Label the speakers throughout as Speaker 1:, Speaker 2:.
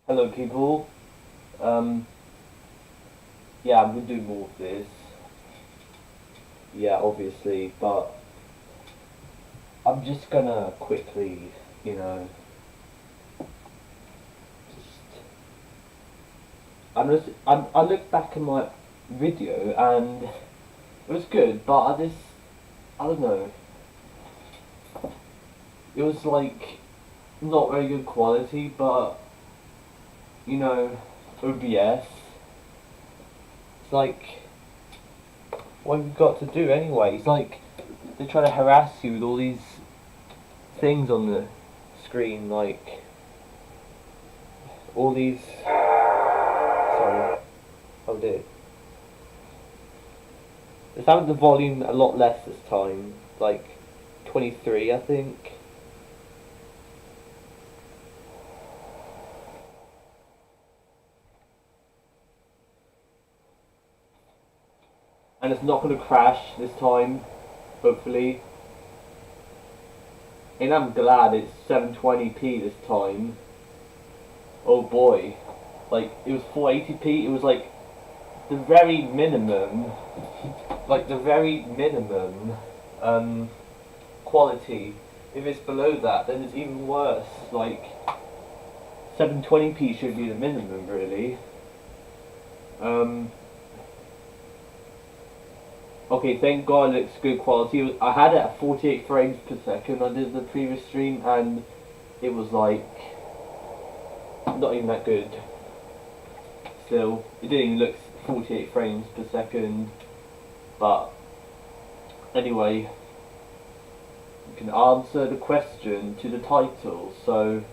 Speaker 1: Hello people. Um, yeah, I'm gonna do more of this. Yeah, obviously, but I'm just gonna quickly, you know, just I looked back at my video and it was good, but I don't know, it was like not very good quality, but you know, OBS. It's like what have you got to do anyway? It's like they try to harass you with all these things on the screen, like all these. Sorry, oh dear. They sounded the volume a lot less this time, like 23, I think. And it's not going to crash this time, hopefully. And I'm glad it's 720p this time. Oh boy, like it was 480p. It was like the very minimum, like the very minimum quality. If it's below that, then it's even worse. Like 720p should be the minimum, really. Um, okay, thank God it's good quality. I had it at 48 frames per second. I did the previous stream, and it was like not even that good. Still, it didn't even look 48 frames per second. But anyway, you can answer the question to the title. So,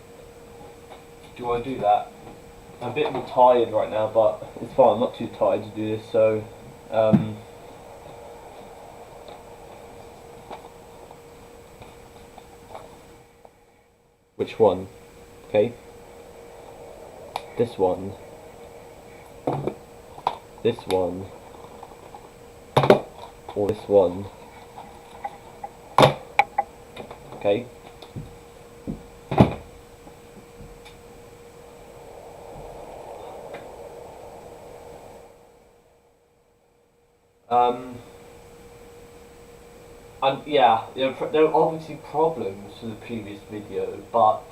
Speaker 1: do you want to do that? I'm a bit more tired right now, but it's fine. I'm not too tired to do this. So, which one? Okay. This one. This one. Or this one. Okay. And yeah, there are obviously problems to the previous video, but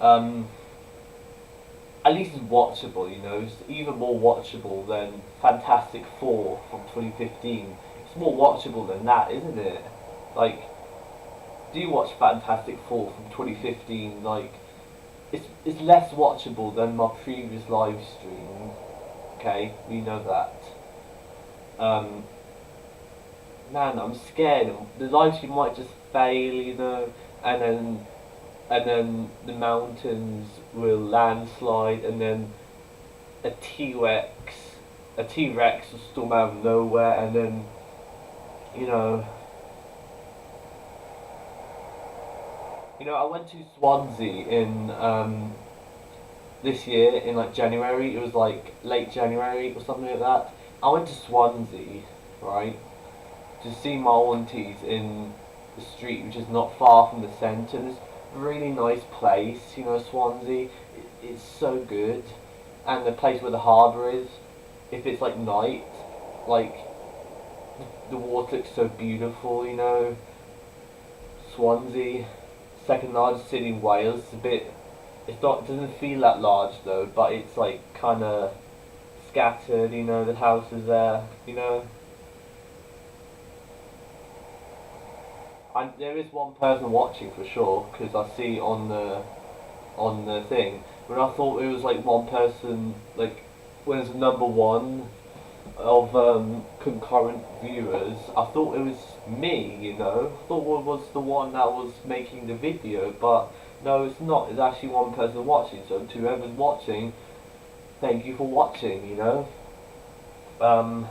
Speaker 1: at least it's watchable, you know. It's even more watchable than Fantastic Four from 2015. It's more watchable than that, isn't it? Like, do you watch Fantastic Four from 2015? Like, it's less watchable than my previous live stream. Okay, we know that. Um, Man, I'm scared. The live stream might just fail, you know, and then the mountains will landslide, and then a T Rex, a T Rex will storm out of nowhere, and then you know, I went to Swansea in this year in like January. It was like late January or something like that. I went to Swansea, right, to see my aunties in the street, which is not far from the centre. This really nice place, you know, Swansea. It's so good, and the place where the harbour is. If it's like night, like the water looks so beautiful, you know. Swansea, second largest city in Wales. It's a bit. It's not. It doesn't feel that large though, but it's like kind of scattered. You know, the houses there. You know. There is one person watching for sure because I see on the thing. But I thought it was like one person, like when it's number one of concurrent viewers. I thought it was me, you know. I thought it was the one that was making the video, but no, it's not. It's actually one person watching. So to whoever's watching, thank you for watching. You know. Um,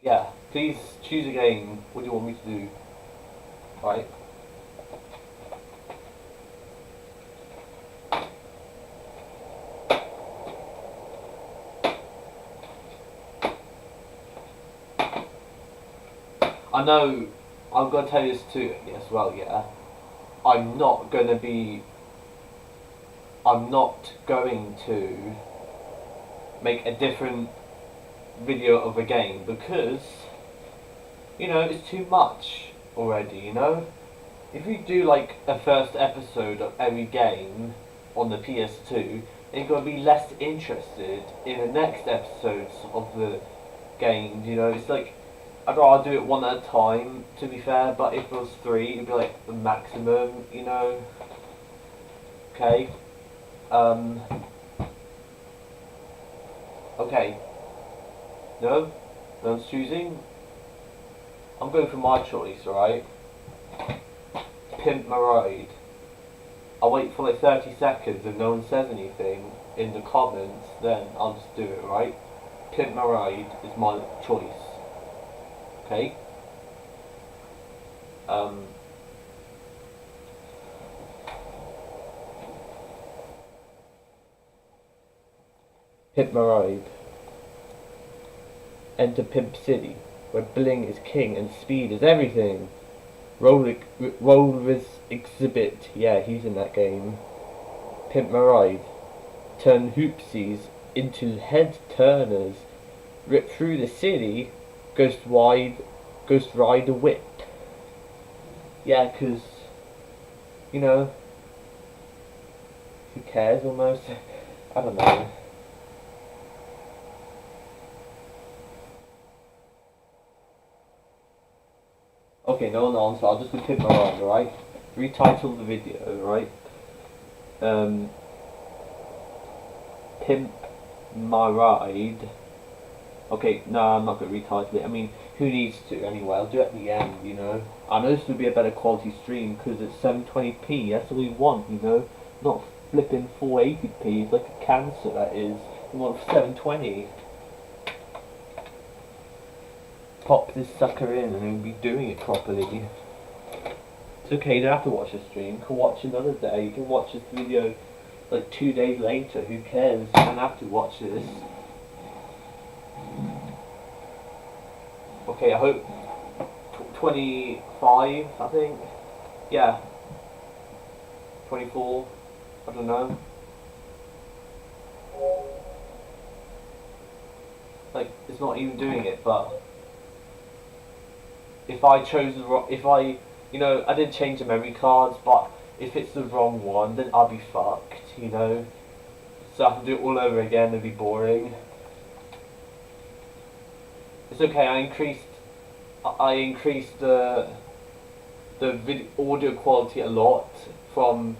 Speaker 1: yeah. Please choose a game. What do you want me to do? Right. I know I'm gonna tell you this too as well. Yeah, I'm not gonna be. I'm not going to make a different video of a game because it's too much already. If you do like a first episode of every game on the PS2, you're gonna be less interested in the next episodes of the games. It's like I'd rather do it one at a time. To be fair, but if it was three, it'd be like the maximum. Okay. Um. Okay. No one's choosing. I'm going for my choice, alright? Pimp my ride. I'll wait for like 30 seconds. If no one says anything in the comments, then I'll just do it, right? Pimp my ride is my choice. Okay? Pimp my ride. Enter Pimp City, where bling is king and speed is everything. Roll exhibit, yeah, he's in that game. Pimp my ride. Turn hoopsies into head turners. Rip through the city. Ghost ride a whip. Yeah, 'cause who cares almost? I don't know. Okay, no one answered. I'll just go Pimp my ride, alright? Retitle the video, right? Pimp my ride. Okay, no, I'm not going to retitle it. I mean, who needs to anyway? I'll do it at the end, I know this would be a better quality stream because it's 720p. That's all we want, not flipping 480p. It's like a cancer, that is. We want 720. Pop this sucker in and we'll be doing it properly. It's okay, you don't have to watch the stream. You can watch another day. You can watch this video like 2 days later. Who cares? You don't have to watch this. Okay, I hope 25, I think. Yeah. 24. I don't know. Like, it's not even doing it, but if I chose the wrong, I did change the memory cards, but if it's the wrong one, then I'll be fucked, So I have to do it all over again, it'd be boring. It's okay, I increased the audio quality a lot from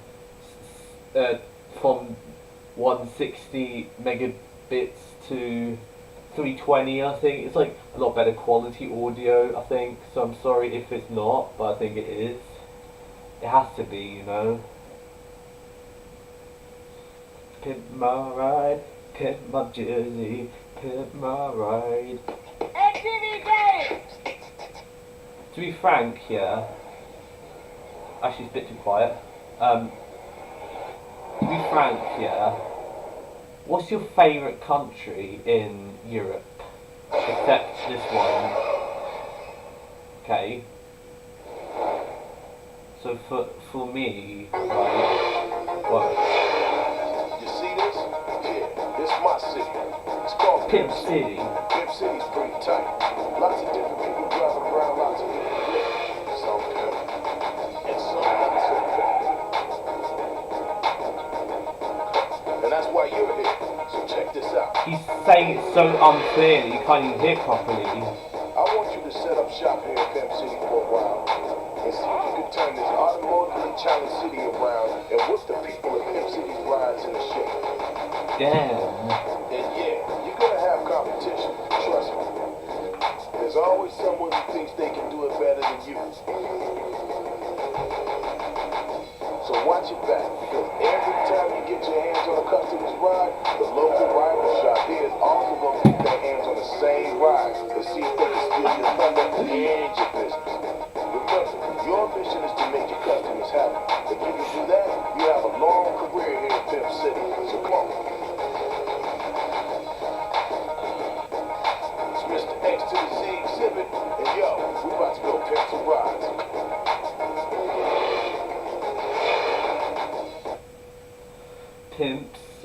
Speaker 1: 160 megabits to 320, I think. It's like a lot better quality audio, I think. So I'm sorry if it's not, but I think it is. It has to be, Pimp my ride, pimp my jersey, pimp my ride. To be frank, yeah. Actually, it's a bit too quiet. To be frank, yeah. What's your favourite country in Europe? Except this one. Okay. So for me, right, well,
Speaker 2: you see this? Yeah, this is my city. It's called
Speaker 1: Pimp City.
Speaker 2: Pimp City's pretty tight. Lots of different people driving around, lots of people live. Some pimp, and some not so pimp. And that's why you're here. So check this out.
Speaker 1: He's saying it so unclearly, you can't even hear properly.
Speaker 2: I want you to set up shop here in Pimp City for a while and see if you can turn this automotively challenged city around and whip the people in Pimp City's rides in the shape.
Speaker 1: Damn.
Speaker 2: And yeah, you're gonna have competition, trust me. There's always someone who thinks they can do it better than you. So watch your back, because every time you get your hands on a customer's ride, the local rival shop here is also gonna get their hands on the same ride and see if they can steal your thunder and your business. Remember, your mission is to make your customers happy. If you can do that, you have a long career here in Pimp City. So come on. It's Mr. X to the Z exhibit, and yo, we about to go pimp some rides.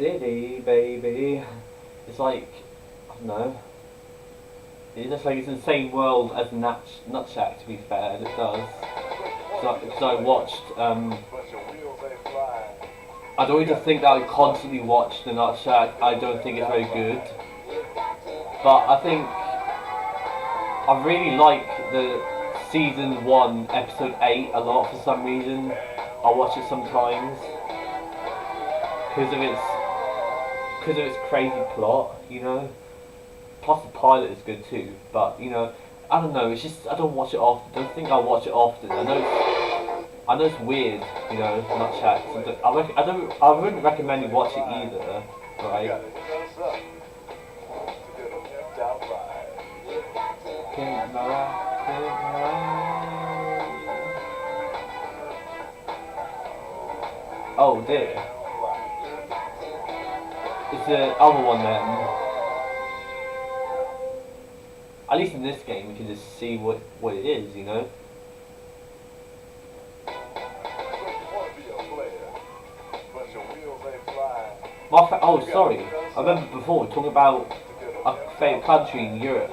Speaker 1: city, baby. It's like, I don't know. It looks like it's in the same world as Nutsack, to be fair, and it does. Because I watched, I don't even think that I constantly watch the Nutsack. I don't think it's very good. But I think I really like the season 1, episode 8 a lot for some reason. I watch it sometimes because of its crazy plot, you know. Plus the pilot is good too, but you know, I don't know. It's just I don't watch it often. I don't think I watch it often. I know it's weird, you know, Nutsack. I wouldn't recommend you watch it either, right? Oh dear. It's the other one then. At least in this game, we can just see what it is, you know. Oh, sorry. I remember before talking about a favourite country in Europe.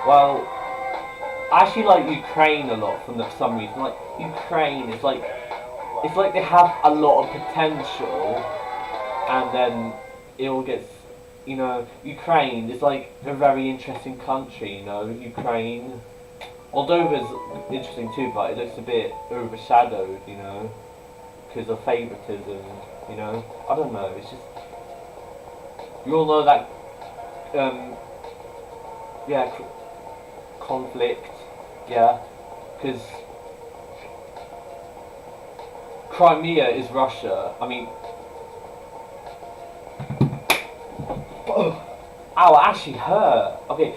Speaker 1: Well, I actually like Ukraine a lot for some reason. Like Ukraine is like, it's like they have a lot of potential, and then it all gets, you know, Ukraine is like a very interesting country, you know, Ukraine. Moldova's interesting too, but it looks a bit overshadowed, you know, because of favoritism, you know. I don't know, it's just, you all know that, yeah, conflict, yeah, because Crimea is Russia. I mean, ow, it actually hurt. Okay,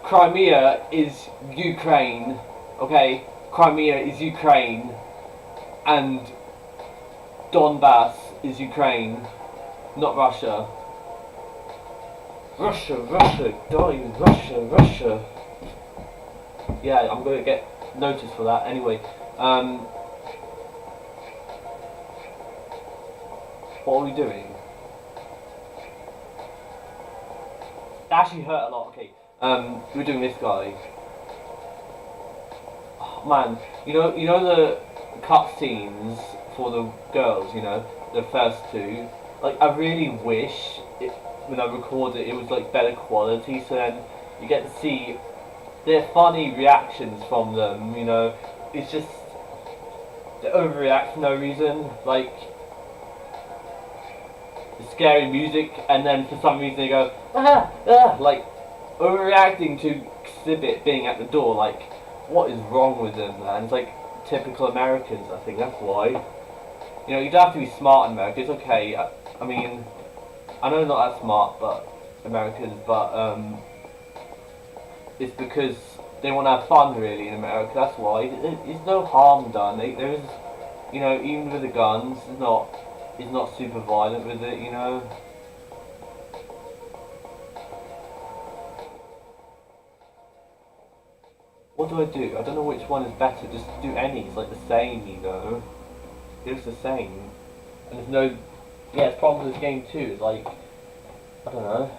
Speaker 1: Crimea is Ukraine. Okay, Crimea is Ukraine, and Donbass is Ukraine, not Russia. Russia, die, Russia. Yeah, I'm gonna get noticed for that. Anyway, what are we doing? It actually hurt a lot. Okay, we're doing this guy. Oh, man, you know the cutscenes for the girls. You know, the first two. Like, I really wish when I record it, it was like better quality, so then you get to see their funny reactions from them. You know, it's just they overreact for no reason. Like, scary music, and then for some reason they go like overreacting to Exhibit being at the door. Like, what is wrong with them, man? It's like typical Americans. I think that's why. You know, you don't have to be smart in America. It's okay. I mean, I know not that smart, but Americans, but it's because they want to have fun really in America. That's why. There's no harm done. There is, you know, even with the guns, it's not super violent with it, you know. What do I do? I don't know which one is better. Just do any. It's like the same, you know. It's the same. And there's no... Yeah, it's problem with this game too. It's like... I don't know.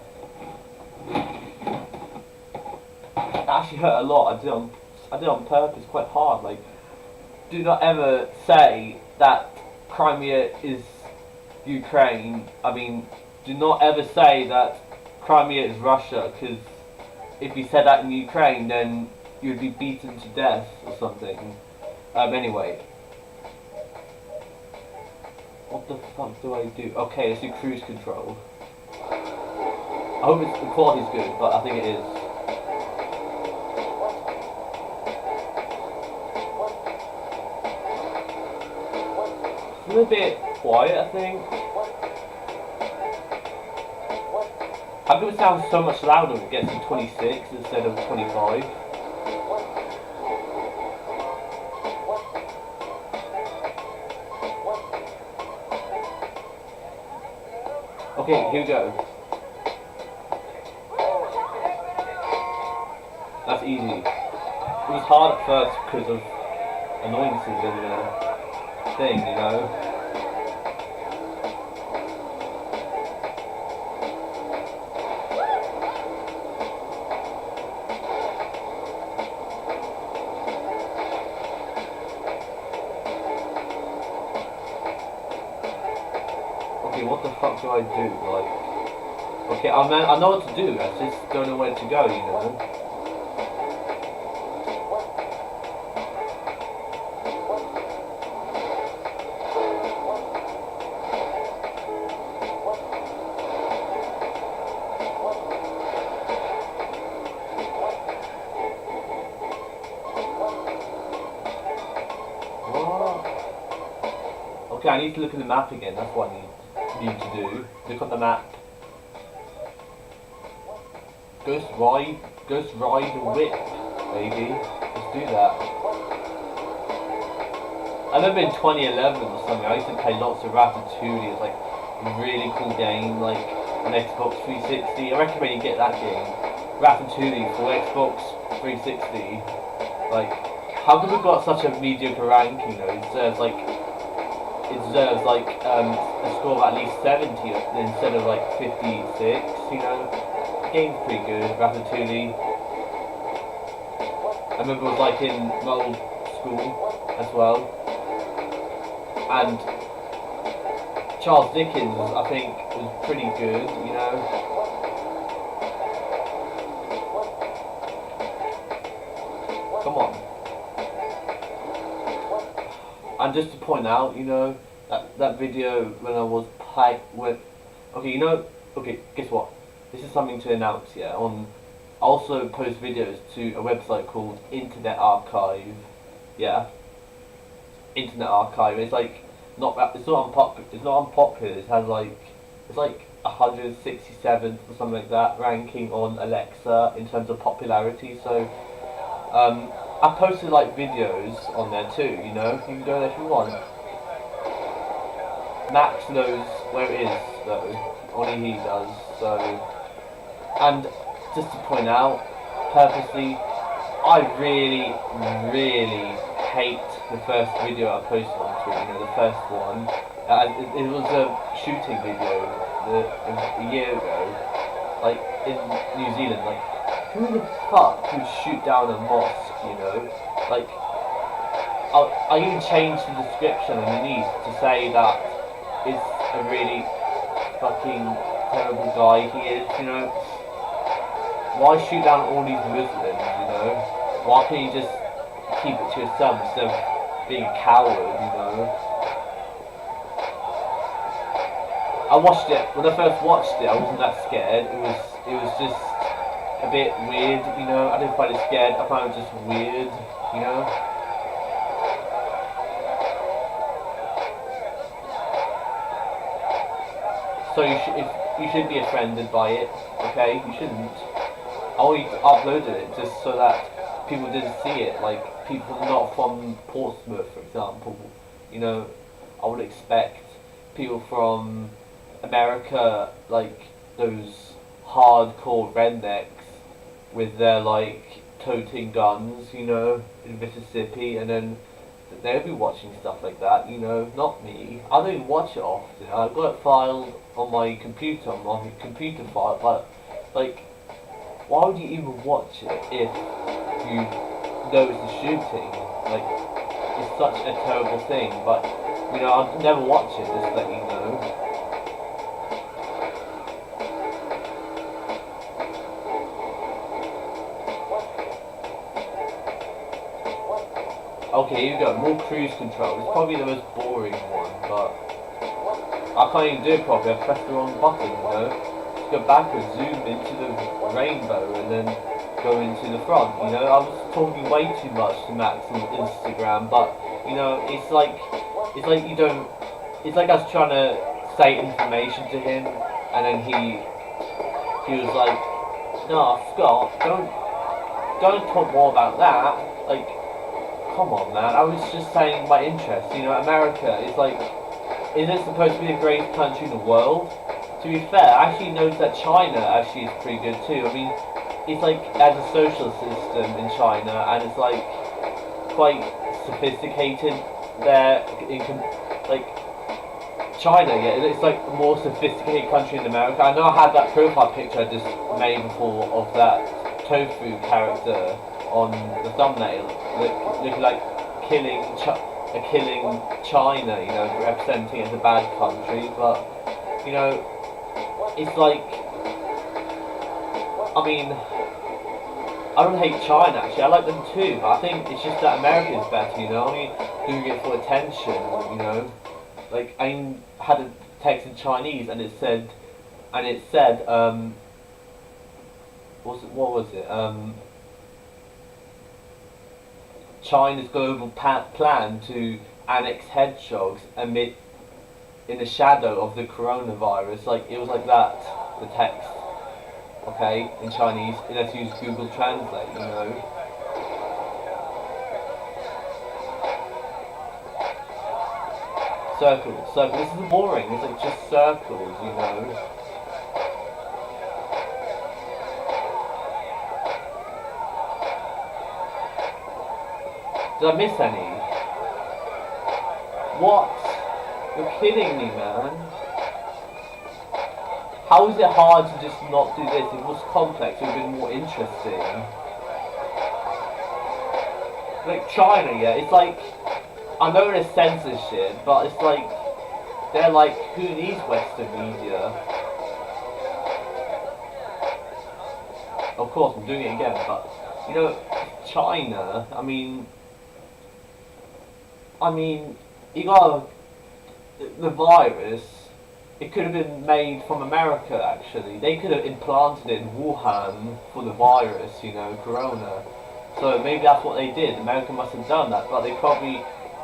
Speaker 1: It actually hurt a lot. I did it on purpose, quite hard. Like, do not ever say that Crimea is Ukraine. I mean, do not ever say that Crimea is Russia, because if you said that in Ukraine, then you'd be beaten to death or something. Anyway. What the fuck do I do? Okay, let's do cruise control. I hope the quality's good, but I think it is. It's a little bit quiet, I think. I think it would sound so much louder if it gets to 26 instead of 25. Okay, here we go. That's easy. It was hard at first because of annoyances in the thing, you know. okay, what the fuck do I do? Like, okay, I know what to do, I just don't know where to go, you know? Okay, I need to look at the map again. That's what I need to do. Look at the map. Ghost ride the whip, baby. Let's do that. I remember in 2011 or something, I used to play lots of Ratatouille. It's like a really cool game, like on Xbox 360. I recommend you get that game, Ratatouille for Xbox 360. Like, how come we got such a mediocre ranking though? It deserves like a score of at least 70 instead of like 56, you know? The game's pretty good, Ratatouille. I remember it was like in my old school as well. And Charles Dickens, I think, was pretty good, you know? Come on. And just to point out, you know, that video when I was okay, you know, okay, guess what? This is something to announce, yeah. I also post videos to a website called Internet Archive, yeah. Internet Archive. It's like it's not unpopular. It has it's like 167th or something like that ranking on Alexa in terms of popularity. So I posted like videos on there too, you know, you can go there if you want. Max knows where it is though, only he does, so. And just to point out, purposely, I really hate the first video I posted on Twitter, you know, the first one. It was a shooting video a year ago, like in New Zealand, like who the fuck would shoot down a mosque, you know? Like, I even changed the description underneath to say that it's a really fucking terrible guy he is, you know? Why shoot down all these Muslims, you know? Why can't you just keep it to yourself instead of being a coward, you know? I watched it, when I first watched it, I wasn't that scared. It was just a bit weird, you know. I didn't find it scared, I found it just weird, you know. So you should be offended by it, okay? You shouldn't. I only uploaded it just so that people didn't see it, like people not from Portsmouth, for example. You know, I would expect people from America, like those hardcore rednecks with their like toting guns, you know, in Mississippi, and then they'll be watching stuff like that, you know, not me. I don't watch it often. I've got it filed on my computer file, but like, why would you even watch it if you know it's a shooting? Like, it's such a terrible thing, but you know, I'd never watch it, just to let you know. Okay, here we go, more cruise control. It's probably the most boring one, but I can't even do it properly. I pressed the wrong button, you know. Just go backwards, zoom into the rainbow, and then go into the front, you know. I was talking way too much to Max on Instagram, but, you know, it's like you don't, it's like I was trying to say information to him, and then he was like, no, Scott, don't talk more about that, like, come on, man. I was just saying my interest. You know, America is like, is it supposed to be the greatest country in the world? To be fair, I actually noticed that China actually is pretty good too. I mean, it's like as a social system in China, and it's like quite sophisticated there. Like China, yeah, it's like a more sophisticated country in America. I know I had that profile picture I just made before of that tofu character on the thumbnail, looking like killing China, you know, representing it as a bad country, but You know, it's like, I mean, I don't hate China actually, I like them too, but I think it's just that America is better, you know, I mean, doing it for attention, you know. Like, I had a text in Chinese and it said, what was it? China's global plan to annex hedgehogs amid in the shadow of the coronavirus. Like, it was like that, the text. Okay, in Chinese, let's use Google Translate, you know. Circles, circles. This is boring. It's like just circles, you know. Did I miss any? What? You're kidding me, man. How is it hard to just not do this? If it was complex, it would have been more interesting. Like China, yeah, it's like, I know there's censorship, but it's like, they're like, who needs Western media? Of course, I'm doing it again, but, you know, China, I mean, you got the virus, it could have been made from America actually. They could have implanted it in Wuhan for the virus, you know, corona. So maybe that's what they did. America must have done that, but they probably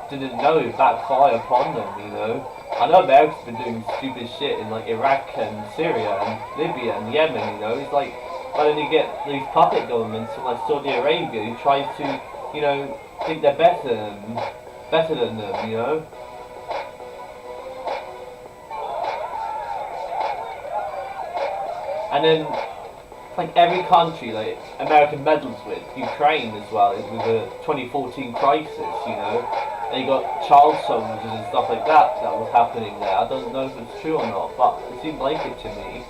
Speaker 1: didn't know it backfired upon them, you know. I know America's been doing stupid shit in like Iraq and Syria and Libya and Yemen, you know. It's like, why don't you get these puppet governments from like Saudi Arabia who tries to, you know, think they're better than them, you know. And then, like every country, like American meddles with, Ukraine as well, with the 2014 crisis, you know. And you got child soldiers and stuff like that was happening there. I don't know if it's true or not, but it seemed like it to me.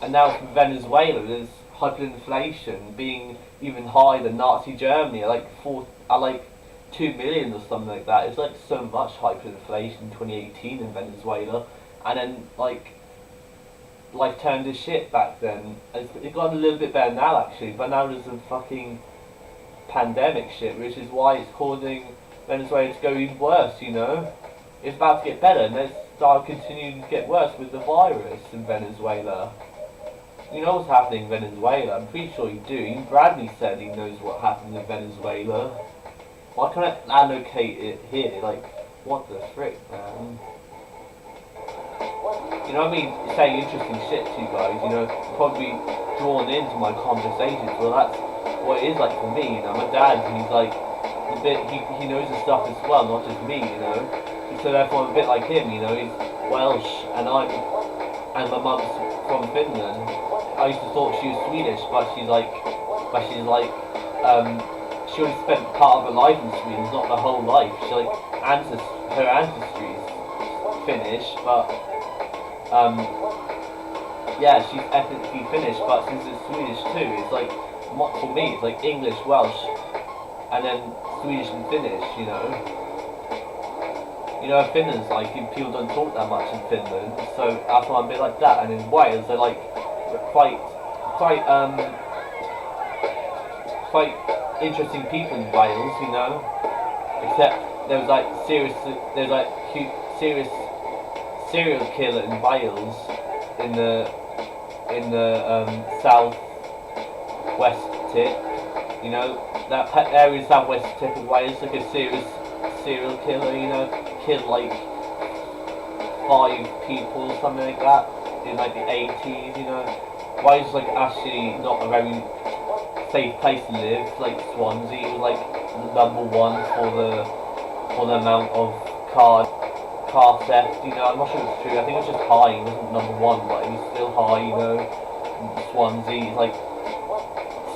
Speaker 1: And now it's Venezuela, there's hyperinflation being even higher than Nazi Germany, like 2 million or something like that. It's like so much hyperinflation in 2018 in Venezuela, and then like life turned to shit back then. It got a little bit better now actually, but now there's a fucking pandemic shit, which is why it's causing Venezuela to go even worse, you know. It's about to get better and then it's continuing to get worse with the virus in Venezuela. You know what's happening in Venezuela? I'm pretty sure you do. Even Bradley said he knows what happened in Venezuela. Why can't I allocate it here? Like, what the frick, man? You know what I mean? Saying interesting shit to you guys, you know, probably drawn into my conversations. Well, that's what it is like for me, you know. My dad, he's like, he knows the stuff as well, not just me, you know. So therefore I'm a bit like him, you know. He's Welsh, and my mum's from Finland. I used to thought she was Swedish, but she's like, she only spent part of her life in Sweden, not the whole life. She like, her ancestry is Finnish, but yeah, she's ethnically Finnish, but since it's Swedish too, it's like, for me, it's like English, Welsh, and then Swedish and Finnish, you know. You know, Finland's like, people don't talk that much in Finland, so that's why I'm a bit like that. And in Wales, they're like quite interesting people in Wales, you know. Except there was like serious serial killer in Wales in the south west tip, you know, that area southwest tip of Wales, like a serial killer, you know, killed like 5 people, something like that, in like the 80s, you know. Wales is like actually not a very safe place to live. Like Swansea was like #1 for the amount of car theft, you know. I'm not sure if it's true. I think it was just high. It wasn't #1, but it was still high, you know. Swansea is like,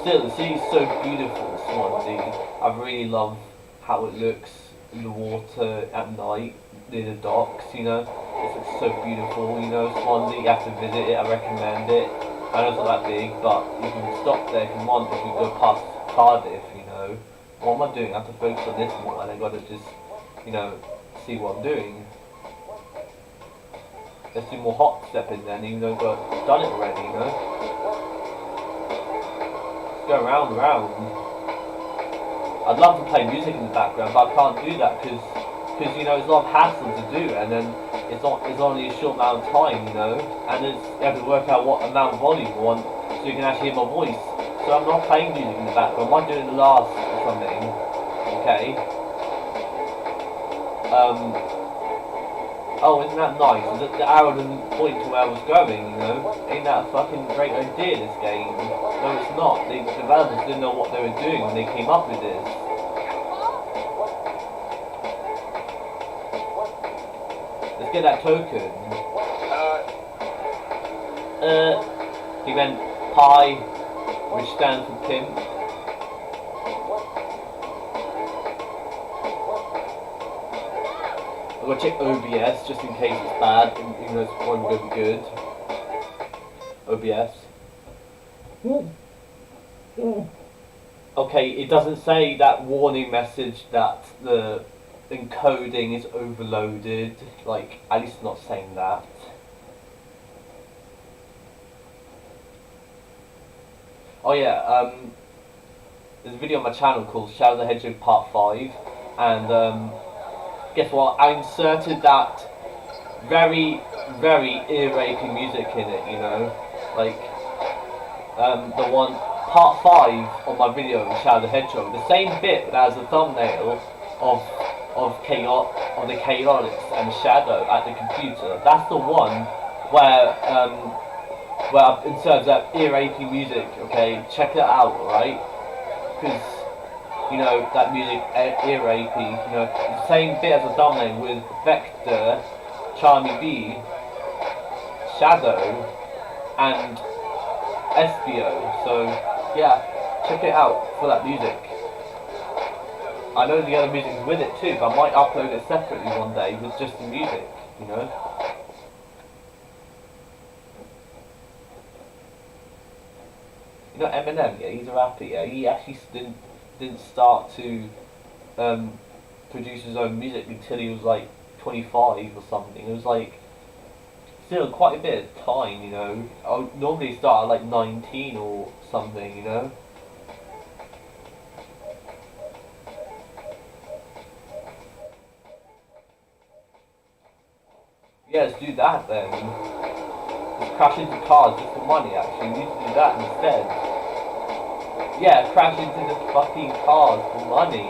Speaker 1: still, the city's so beautiful, Swansea. I really love how it looks in the water at night near the docks, you know. It's like so beautiful, you know. Swansea, you have to visit it. I recommend it. I know it's not that big, but you can stop there if you want. If you go past Cardiff, you know. What am I doing? I have to focus on this more, and I gotta just, you know, see what I'm doing. let's do more hot stepping then, even though we've done it already, you know? Let's go round and round. I'd love to play music in the background, but I can't do that because you know, it's a lot of hassle to do, and then it's only a short amount of time, you know, and you have to work out what amount of volume you want so you can actually hear my voice. So I'm not playing music in the background, I might do it in the last or something, okay? Oh, isn't that nice? The arrow doesn't point to where I was going, you know? Ain't that a fucking great idea, this game? No, it's not. The developers didn't know what they were doing when they came up with this. Let's get that token. He went pi, which stands for pimp. I'm gonna check OBS just in case it's bad, even though it's probably gonna be good. OBS. Okay, it doesn't say that warning message that the encoding is overloaded. Like, at least not saying that. Oh yeah, there's a video on my channel called Shadow the Hedgehog Part 5, and guess what? I inserted that very, very ear-raping music in it, you know? Like, the one, part 5 of my video, Shadow the Hedgehog, the same bit that has the thumbnail of the Chaotix and Shadow at the computer. That's the one where I've inserted that ear-raping music, okay? Check it out, alright? Because, you know, that music, ear-raping, you know, the same bit as the thumbnail with Vector, Charmy B, Shadow, and SBO. So, yeah, check it out for that music. I know the other music's with it too, but I might upload it separately one day with just the music, you know? You know Eminem, yeah, he's a rapper, yeah, he actually didn't start to produce his own music until he was like 25 or something. It was like still quite a bit of time, you know. I would normally start at like 19 or something, you know. Yeah, let's do that then. Let's crash into cars just for money, actually. We need to do that instead. Yeah, crash into the fucking cars for money.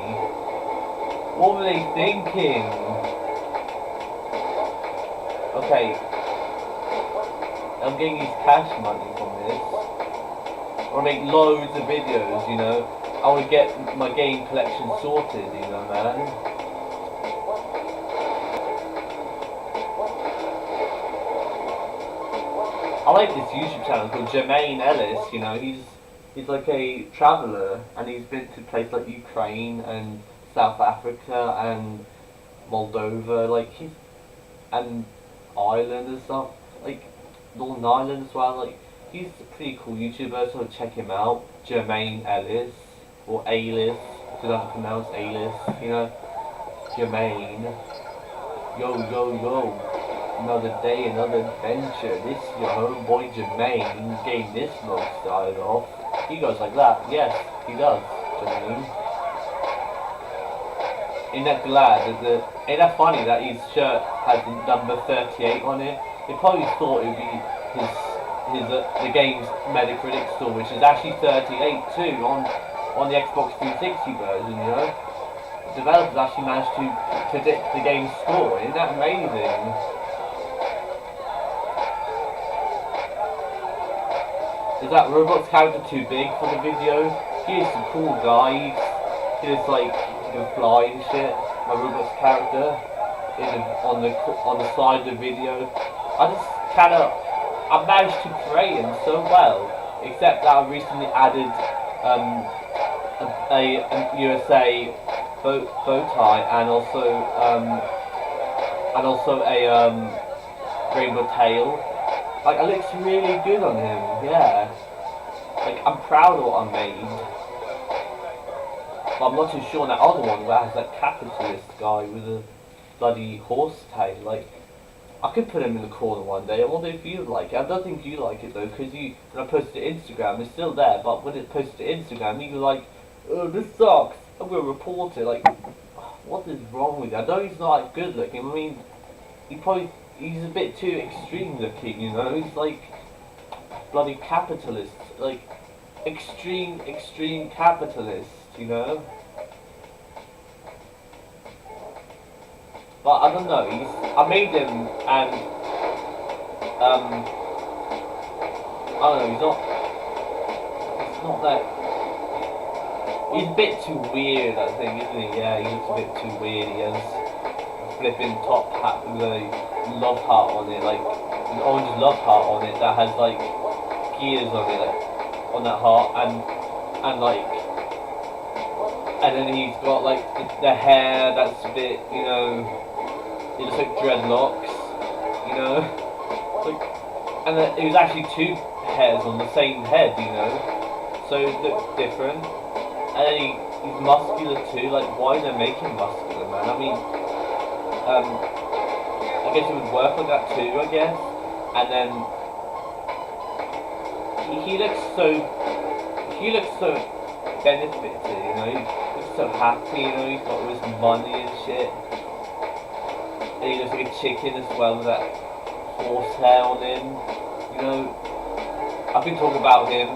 Speaker 1: What were they thinking? Okay. I'm getting these cash money from this. I want to make loads of videos, you know. I want to get my game collection sorted, you know, man. I like this YouTube channel called Jermaine Ellis, you know, he's like a traveller, and he's been to places like Ukraine and South Africa and Moldova, like and Ireland and stuff, like Northern Ireland as well. Like, he's a pretty cool YouTuber, so check him out. Jermaine Ellis, or Alis, if you have to pronounce Alis, you know. Jermaine. Yo, yo, yo. Another day, another adventure. This is your homeboy Jermaine getting this vlog started off. He goes like that. Yes, he does, Jermaine. Ain't that glad that ain't that funny that his shirt has the number 38 on it? They probably thought it would be the game's Metacritic score, which is actually 38 too on the Xbox 360 version, you know? The developers actually managed to predict the game's score. Isn't that amazing? Is that Robot's character too big for the video? He is a cool guy. He's like, he can fly and shit. My Robot's character on the side of the video. I just I managed to create him so well. Except that I recently added a USA bow tie and also a rainbow tail. Like, it looks really good on him, yeah. Like, I'm proud of what I made. But I'm not too sure on that other one that has that capitalist guy with a bloody horse tail. Like, I could put him in the corner one day. I wonder if you'd like it. I don't think you like it though, because when I posted it to Instagram, it's still there. But when it's posted to Instagram, you were like, "Oh, this sucks. I'm gonna report it." Like, what is wrong with you? I know he's not like good looking. I mean, he's a bit too extreme looking. You know, he's like bloody capitalist, like extreme capitalist. You know. But I don't know. I made him, and I don't know. He's not that. He's a bit too weird, I think, isn't he? Yeah, he looks a bit too weird. He has a flipping top hat with a love heart on it, like an orange love heart on it that has like gears on it, like on that heart, and then he's got like the hair that's a bit, you know, it looks like dreadlocks, you know, like, and then it was actually two hairs on the same head, you know, so it looked different. And then he's muscular too. Like, why are they making muscular, man? I mean, I guess it would work on that too, I guess. And then he looks so benefited, you know. He looks so happy, you know. He's got all his money and shit. And he looks like a chicken as well with that horse hair on him, you know. I can talk about him.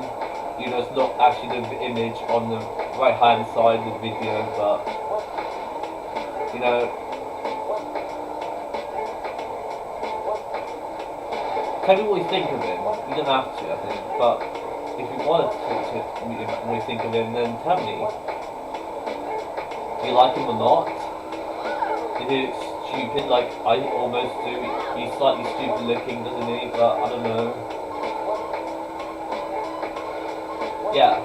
Speaker 1: You know, it's not actually the image on the right hand side of the video, but you know, tell me what you think of him. You don't have to, I think, but if you want to talk to me about what you think of him, then tell me. Do you like him or not? Is he stupid like I almost do? He's slightly stupid looking, doesn't he? But I don't know. Yeah.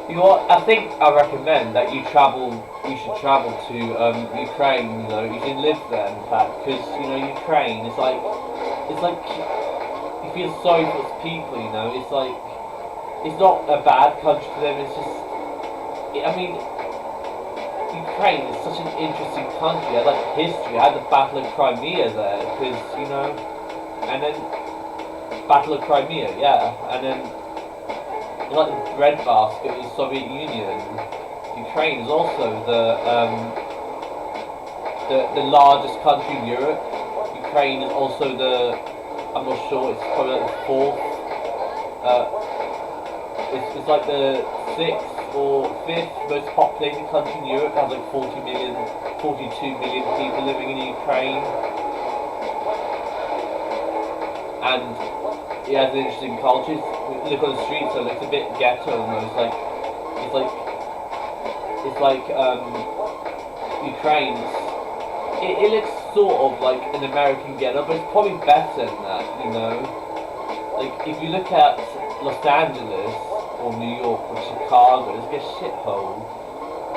Speaker 1: You know what? I recommend that you should travel to Ukraine. You know, you should live there. In fact, because you know Ukraine is like you feel sorry for its people. You know, it's like it's not a bad country for them. It's just, I mean, Ukraine is such an interesting country. I like history. I had the Battle of Crimea there because you know, and then Battle of Crimea, yeah, and then. Like the breadbasket of the Soviet Union. Ukraine is also the largest country in Europe. Ukraine is also I'm not sure, it's probably like the fourth. It's like the sixth or fifth most populated country in Europe. It has like 42 million people living in Ukraine. And it has an interesting culture. Look on the streets, so it looks a bit ghetto almost. It's like Ukraine. It looks sort of like an American ghetto, but it's probably better than that. You know, like if you look at Los Angeles or New York or Chicago, it's like a shithole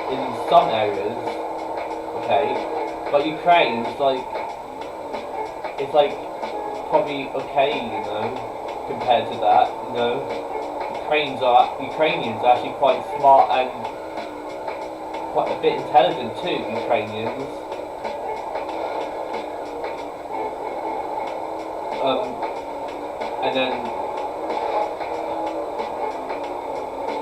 Speaker 1: in some areas. Okay, but Ukraine is it's like probably okay, you know, compared to that, you know. Ukrainians are actually quite smart and quite a bit intelligent too, Ukrainians. And then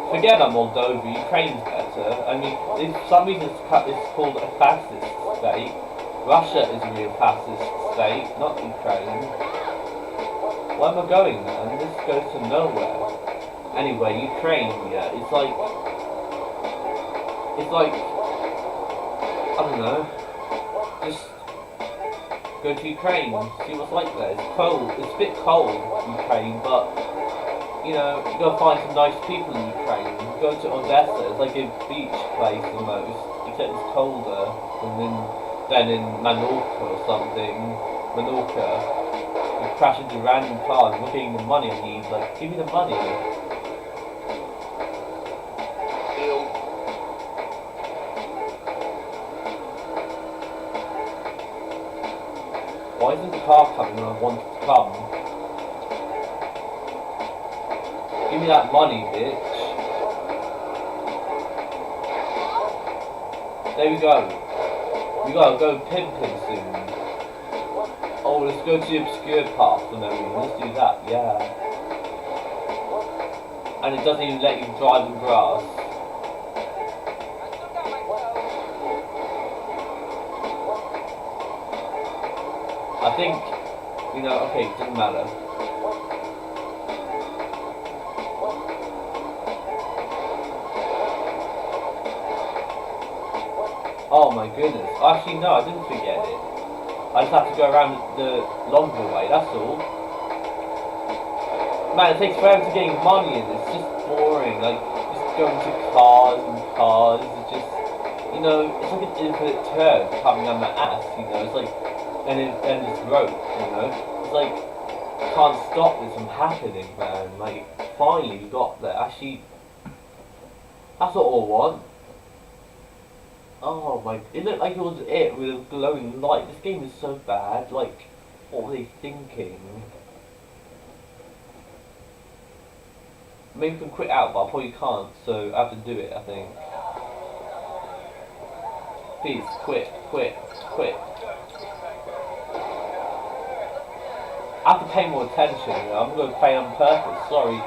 Speaker 1: forget about Moldova, Ukraine's better. I mean, for some reason it's called a fascist state. Russia is a real fascist state, not Ukraine. Where am I going, man? This goes to nowhere. Anyway, Ukraine, yeah, it's like, I don't know, just go to Ukraine, see what's like there. It's cold, it's a bit cold, Ukraine, but, you know, you gotta find some nice people in Ukraine. You go to Odessa, it's like a beach place almost, except it's colder than in Menorca or something. Menorca. You crash into random cars, we're getting the money I need, like, give me the money. Why isn't the car coming when I want it to come? Give me that money, bitch. There we go. We gotta go pimping soon. oh, let's go to the obscure path for no reason. Let's do that, yeah. And it doesn't even let you drive in grass. I think, you know, okay, it doesn't matter. Oh my goodness. Actually, no, I didn't forget it. I just have to go around the longer way, that's all. Man, it takes forever to get money in. It's just boring. Like, just going to cars and cars. It's just, you know, it's like an infinite turd coming on my ass, you know. It's like an endless rope, you know. It's like, I can't stop this from happening, man. Like, finally we got there. Actually, that's not all I want. Oh my, it looked like it was it with a glowing light. This game is so bad. Like, what were they thinking? Maybe we can quit out, but I probably can't, so I have to do it, I think. Please, quit. I have to pay more attention, you know? I'm going to play on purpose, sorry.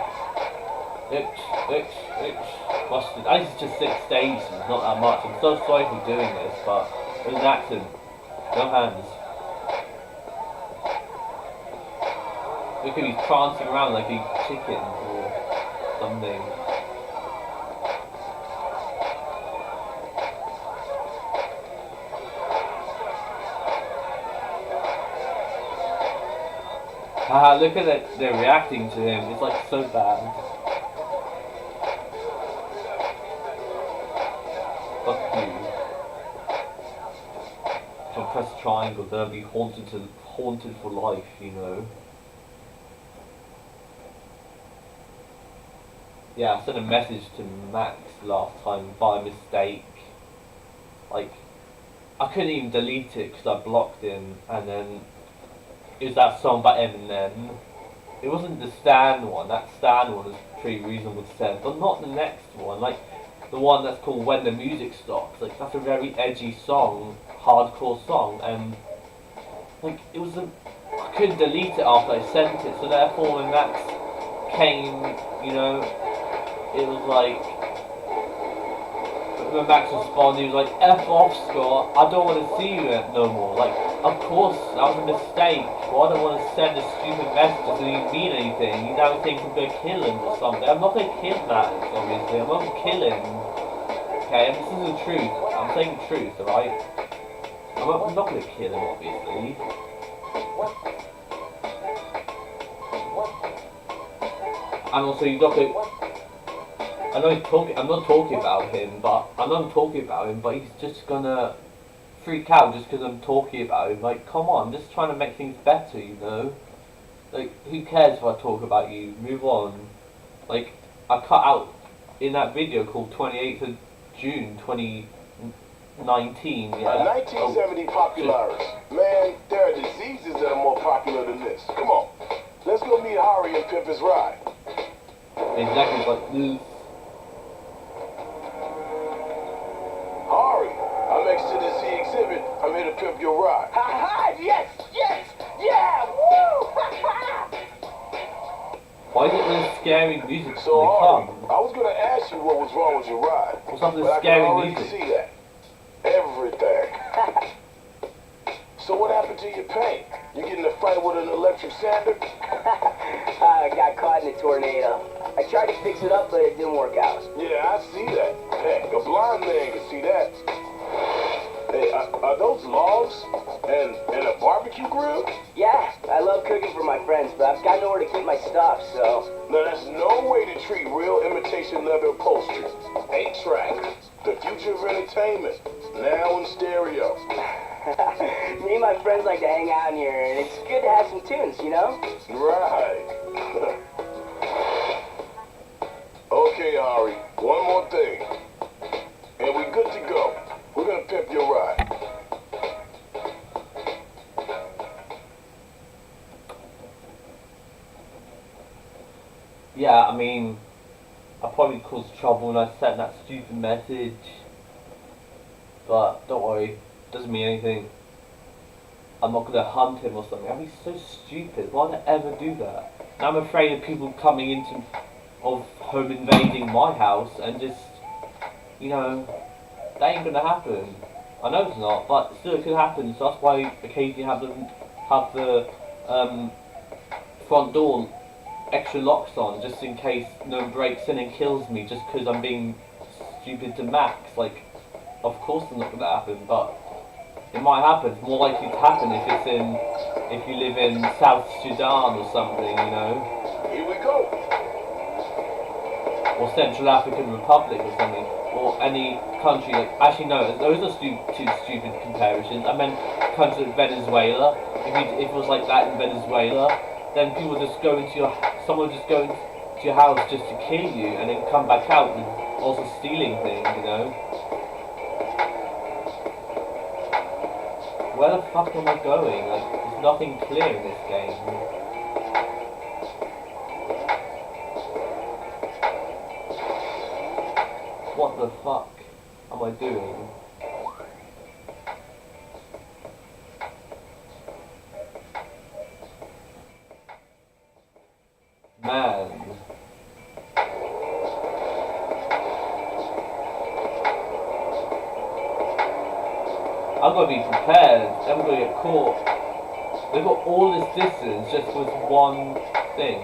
Speaker 1: Busted. I used to just 6 stages, not that much. I'm so sorry for doing this, but it was an accident. No hands. Look at he's prancing around like a chicken or something. Ah, look at it, they're reacting to him. It's like so bad. Fuck you. If I press triangle, they'll be haunted for life, you know. Yeah, I sent a message to Max last time by mistake. Like, I couldn't even delete it because I blocked him, and then it was that song by Eminem. It wasn't the Stan one. That Stan one was pretty reasonable to say, but not the next one. Like, the one that's called When the Music Stops. Like, that's a very edgy song, hardcore song, and like it was a. I couldn't delete it after I sent it, so therefore when Max came, you know, it was like when Max responded, he was like, "F off, Scott. I don't want to see you no more." Like, of course, that was a mistake. Well, I don't want to send a stupid message that doesn't mean anything. You now think I'm going to kill him or something. I'm not going to kill Max, obviously. I'm not going to kill him. Okay, this is the truth. I'm saying the truth, alright? I'm not going to kill him, obviously. And also, you're not going to... I know he's talking. I'm not talking about him, but he's just gonna freak out just because I'm talking about him. Like, come on, I'm just trying to make things better, you know. Like, who cares if I talk about you? Move on. Like, I cut out in that video called 28th of June 2019. Yeah.
Speaker 2: 1970 popularis. Man, there are diseases that are more popular than this. Come on, let's go meet Hari and pimp his ride.
Speaker 1: Exactly, like this.
Speaker 2: I'm next to the Z exhibit. I'm here to pimp your ride.
Speaker 3: Ha ha! Yes! Yeah! Woo!
Speaker 1: Why is it when scary music
Speaker 2: So, Ari, I was gonna ask you what was wrong with your ride.
Speaker 1: What's up with
Speaker 2: but
Speaker 1: scary
Speaker 2: I can already
Speaker 1: music?
Speaker 2: see that. Everything. So what happened to your paint? You get in a fight with an electric sander?
Speaker 3: I got caught in a tornado. I tried to fix it up, but it didn't work out.
Speaker 2: Yeah, I see that. Heck, a blind man can see that. Hey, are those logs and a barbecue grill?
Speaker 3: Yeah, I love cooking for my friends, but I've got nowhere to keep my stuff, so...
Speaker 2: Now, there's no way to treat real imitation leather upholstery. 8-track, the future of entertainment, now in stereo.
Speaker 3: Me and my friends like to hang out in here, and it's good to have some tunes, you know?
Speaker 2: Right. Okay, Ari, one more thing. And we good to go. We're gonna pimp your ride.
Speaker 1: Yeah, I mean, I probably caused trouble when I sent that stupid message. But don't worry, doesn't mean anything. I'm not gonna hunt him or something. I'd be so stupid. Why would I ever do that? And I'm afraid of people coming into, of home invading my house and just, you know, that ain't gonna happen. I know it's not, but still it could happen. So that's why I occasionally have the front door extra locks on, just in case no one breaks in and kills me, just because I'm being stupid to max. Like, of course it's not gonna happen, but it might happen. It's more likely to happen if you live in South Sudan or something, you know.
Speaker 2: Here we go.
Speaker 1: Or Central African Republic or something, or any country like, actually no, those are two stupid comparisons. I meant countries like Venezuela. If it was like that in Venezuela, then people just go into someone just go into your house just to kill you and then come back out with also stealing things, you know. Where the fuck am I going? Like, there's nothing clear in this game. What the fuck am I doing? Man. I've got to be prepared. I'm going to get caught. They've got all this distance just with one thing.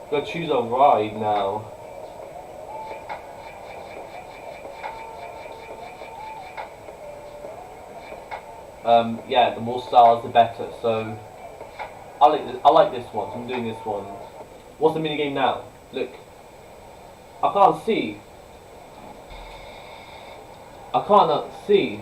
Speaker 1: Got to choose a ride now. Yeah, the more stars the better. So I like this one. So I'm doing this one. What's the minigame now? Look, I can't see. I cannot see.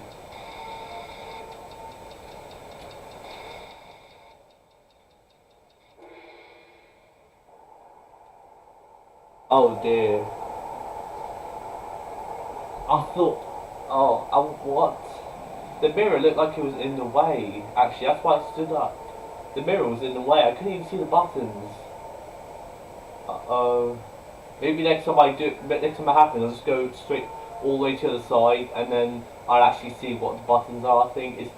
Speaker 1: Oh dear. I thought. What? The mirror looked like it was in the way. Actually, that's why I stood up. The mirror was in the way. I couldn't even see the buttons. Uh-oh. Maybe next time next time it happens, I'll just go straight all the way to the side, and then I'll actually see what the buttons are. I think it's.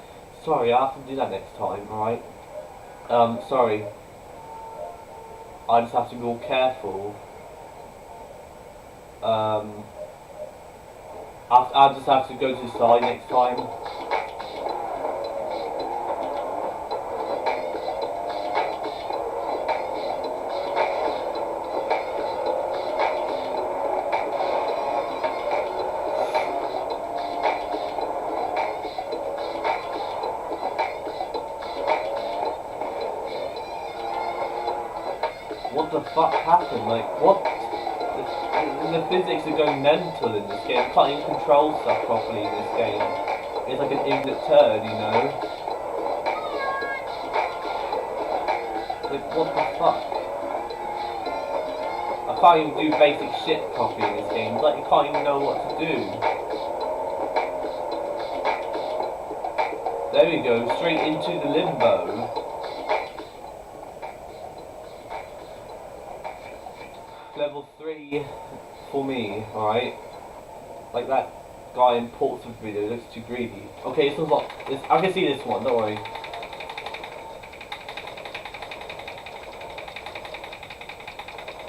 Speaker 1: Sorry, I have to do that next time. All right. Sorry. I just have to be more careful. I just have to go to the side next time. What the fuck happened? Like, what? The physics are going mental in this game. I can't even control stuff properly in this game. It's like an ignorant turd, you know? Like, what the fuck? I can't even do basic shit properly in this game. It's like, you can't even know what to do. There we go, straight into the limbo. Level 3 for me, alright? Like that guy in Portsmouth video, looks too greedy. Okay, this one's not. I can see this one, don't worry.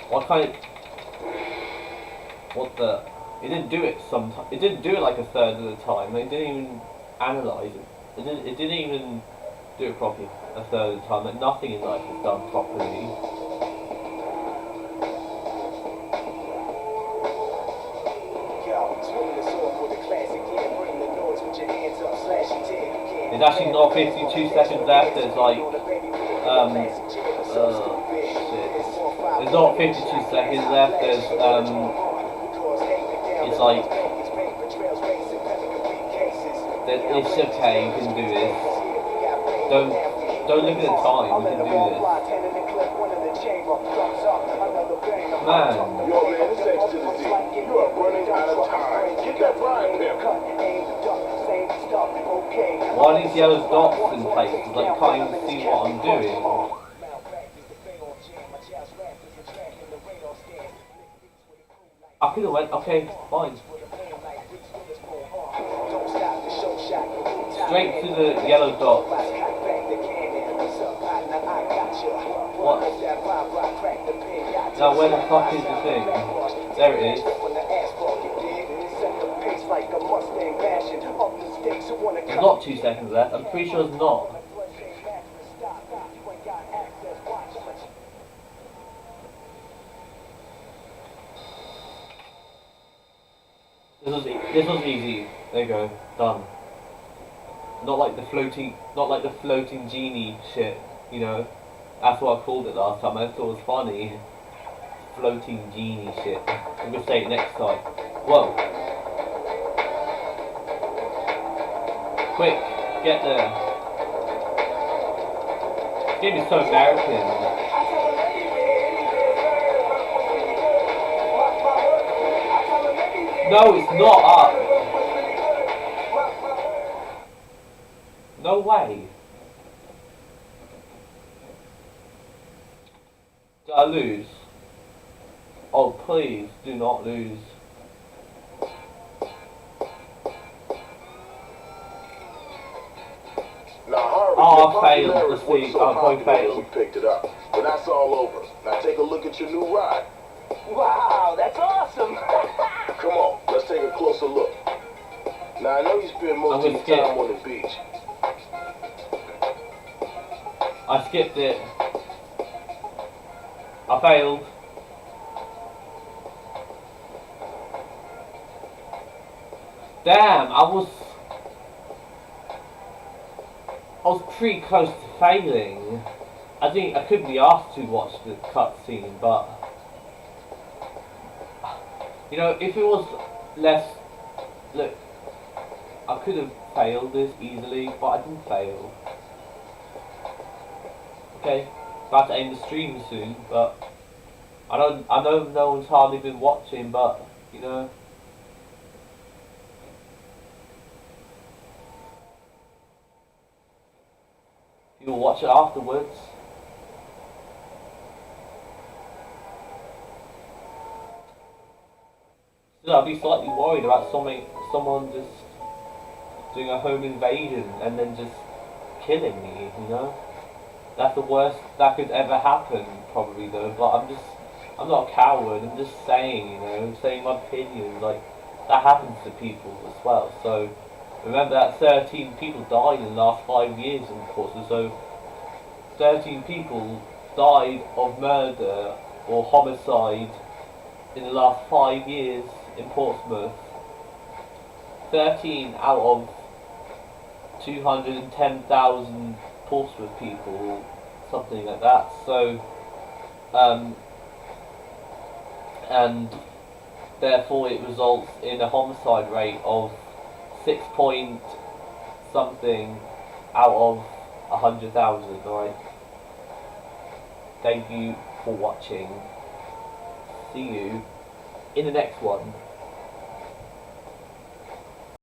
Speaker 1: What kind of. What the. It didn't do it sometimes. It didn't do it like a third of the time. It didn't even analyse it. It didn't even do it properly a third of the time. Like, nothing in life is done properly. There's actually not 52 seconds left. There's like, shit. There's not 52 seconds left. There's, it's like, it's okay. You can do this. Don't look at the time. You can do this. Man.
Speaker 2: Yo, man, sex to the Z. You are running out of time. Get that ride, pimp.
Speaker 1: Why are these yellow dots in places? Like, I can't even see what I'm doing. I could have went, okay, fine. straight to the yellow dot. What? Now where the fuck is the thing? There it is. There's not 2 seconds left. I'm pretty sure it's not. This was easy. There you go. Done. Not like the floating genie shit, you know. That's what I called it last time. I thought it was funny. Floating genie shit. I'm gonna say it next time. Whoa. Quick, get there. This game is so American. No, it's not up. No way. Did I lose? Oh, please do not lose.
Speaker 2: Now, hurry,
Speaker 1: Oh, I
Speaker 2: your
Speaker 1: failed.
Speaker 2: popularity
Speaker 1: Let's see.
Speaker 2: wasn't so
Speaker 1: I'll go
Speaker 2: popular
Speaker 1: fail.
Speaker 2: when we picked it up. But that's all over. Now take a look at your new ride.
Speaker 3: Wow, that's awesome.
Speaker 2: Come on, let's take a closer look. Now I know you spend most of your time on the beach.
Speaker 1: I skipped it. I failed. Damn, I was pretty close to failing. I think I couldn't be asked to watch the cutscene, but you know, if it was less, look, I could have failed this easily, but I didn't fail. Okay, about to end the stream soon, but I know no one's hardly been watching, but you know. You'll watch it afterwards. Still, I'd be slightly worried about someone just doing a home invasion and then just killing me, you know? That's the worst that could ever happen, probably, though, but I'm not a coward, I'm just saying, you know, saying my opinion, like, that happens to people as well, so, remember that 13 people died in the last 5 years in Portsmouth, so 13 people died of murder or homicide in the last 5 years in Portsmouth. 13 out of 210,000 Portsmouth people, something like that, so, and therefore it results in a homicide rate of 6 point something out of 100,000, alright? Thank you for watching. See you in the next one.